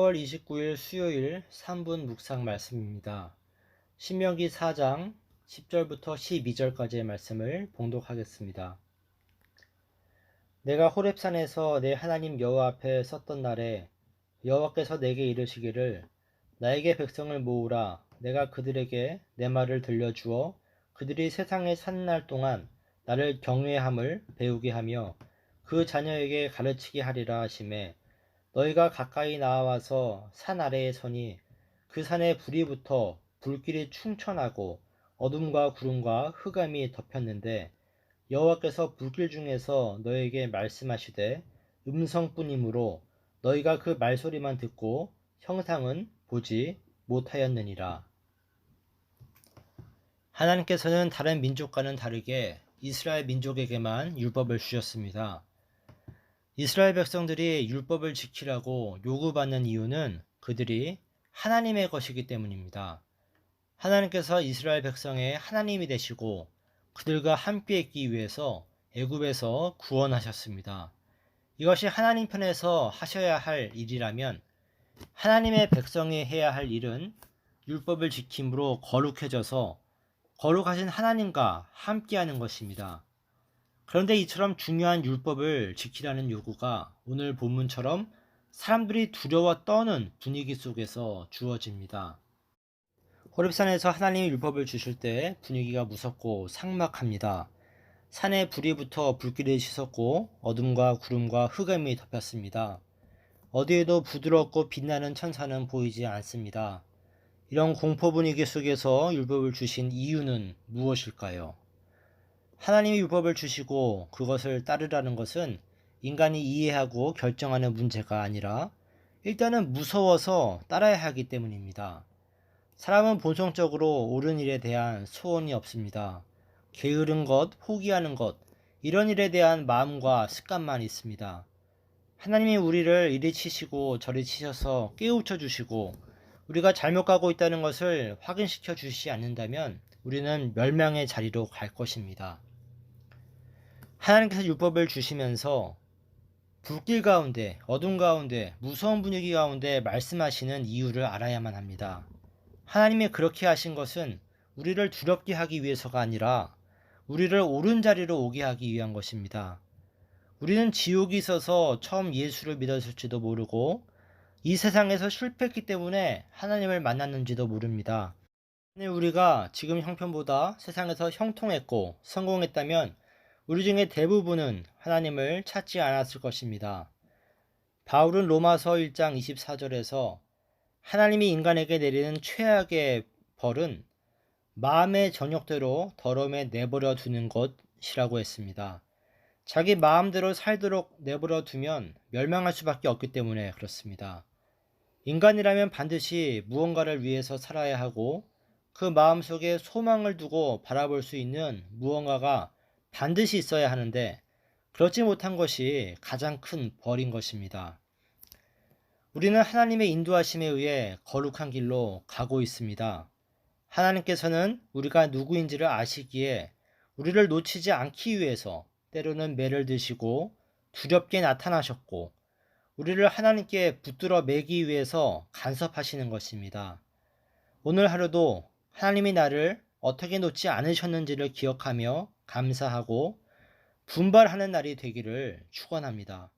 10월 29일 수요일 3분 묵상 말씀입니다. 신명기 4장 10절부터 12절까지의 말씀을 봉독하겠습니다. 내가 호렙산에서 내 하나님 여호와 앞에 섰던 날에 여호와께서 내게 이르시기를 나에게 백성을 모으라. 내가 그들에게 내 말을 들려주어 그들이 세상에 사는 날 동안 나를 경외함을 배우게 하며 그 자녀에게 가르치게 하리라 하시매 너희가 가까이 나와서 산 아래에 서니 그 산에 불이 붙어 불길이 충천하고 어둠과 구름과 흑암이 덮였는데 여호와께서 불길 중에서 너희에게 말씀하시되 음성뿐이므로 너희가 그 말소리만 듣고 형상은 보지 못하였느니라. 하나님께서는 다른 민족과는 다르게 이스라엘 민족에게만 율법을 주셨습니다. 이스라엘 백성들이 율법을 지키라고 요구받는 이유는 그들이 하나님의 것이기 때문입니다. 하나님께서 이스라엘 백성의 하나님이 되시고 그들과 함께 있기 위해서 애굽에서 구원하셨습니다. 이것이 하나님 편에서 하셔야 할 일이라면 하나님의 백성이 해야 할 일은 율법을 지킴으로 거룩해져서 거룩하신 하나님과 함께하는 것입니다. 그런데 이처럼 중요한 율법을 지키라는 요구가 오늘 본문처럼 사람들이 두려워 떠는 분위기 속에서 주어집니다. 호렙산에서 하나님이 율법을 주실 때 분위기가 무섭고 삭막합니다. 산에 불이 붙어 불길이 치솟고 어둠과 구름과 흑암이 덮였습니다. 어디에도 부드럽고 빛나는 천사는 보이지 않습니다. 이런 공포 분위기 속에서 율법을 주신 이유는 무엇일까요? 하나님이 율법을 주시고 그것을 따르라는 것은 인간이 이해하고 결정하는 문제가 아니라 일단은 무서워서 따라야 하기 때문입니다. 사람은 본성적으로 옳은 일에 대한 소원이 없습니다. 게으른 것, 포기하는 것, 이런 일에 대한 마음과 습관만 있습니다. 하나님이 우리를 이리 치시고 저리 치셔서 깨우쳐 주시고 우리가 잘못 가고 있다는 것을 확인시켜 주시지 않는다면 우리는 멸망의 자리로 갈 것입니다. 하나님께서 율법을 주시면서 불길 가운데, 어둠 가운데, 무서운 분위기 가운데 말씀하시는 이유를 알아야만 합니다. 하나님이 그렇게 하신 것은 우리를 두렵게 하기 위해서가 아니라 우리를 옳은 자리로 오게 하기 위한 것입니다. 우리는 지옥이 있어서 처음 예수를 믿었을지도 모르고 이 세상에서 실패했기 때문에 하나님을 만났는지도 모릅니다. 우리가 지금 형편보다 세상에서 형통했고 성공했다면 우리 중에 대부분은 하나님을 찾지 않았을 것입니다. 바울은 로마서 1장 24절에서 하나님이 인간에게 내리는 최악의 벌은 마음의 정욕대로 더러움에 내버려 두는 것이라고 했습니다. 자기 마음대로 살도록 내버려 두면 멸망할 수밖에 없기 때문에 그렇습니다. 인간이라면 반드시 무언가를 위해서 살아야 하고 그 마음속에 소망을 두고 바라볼 수 있는 무언가가 반드시 있어야 하는데 그렇지 못한 것이 가장 큰 벌인 것입니다. 우리는 하나님의 인도하심에 의해 거룩한 길로 가고 있습니다. 하나님께서는 우리가 누구인지를 아시기에 우리를 놓치지 않기 위해서 때로는 매를 드시고 두렵게 나타나셨고 우리를 하나님께 붙들어 매기 위해서 간섭하시는 것입니다. 오늘 하루도 하나님이 나를 어떻게 놓지 않으셨는지를 기억하며 감사하고 분발하는 날이 되기를 축원합니다.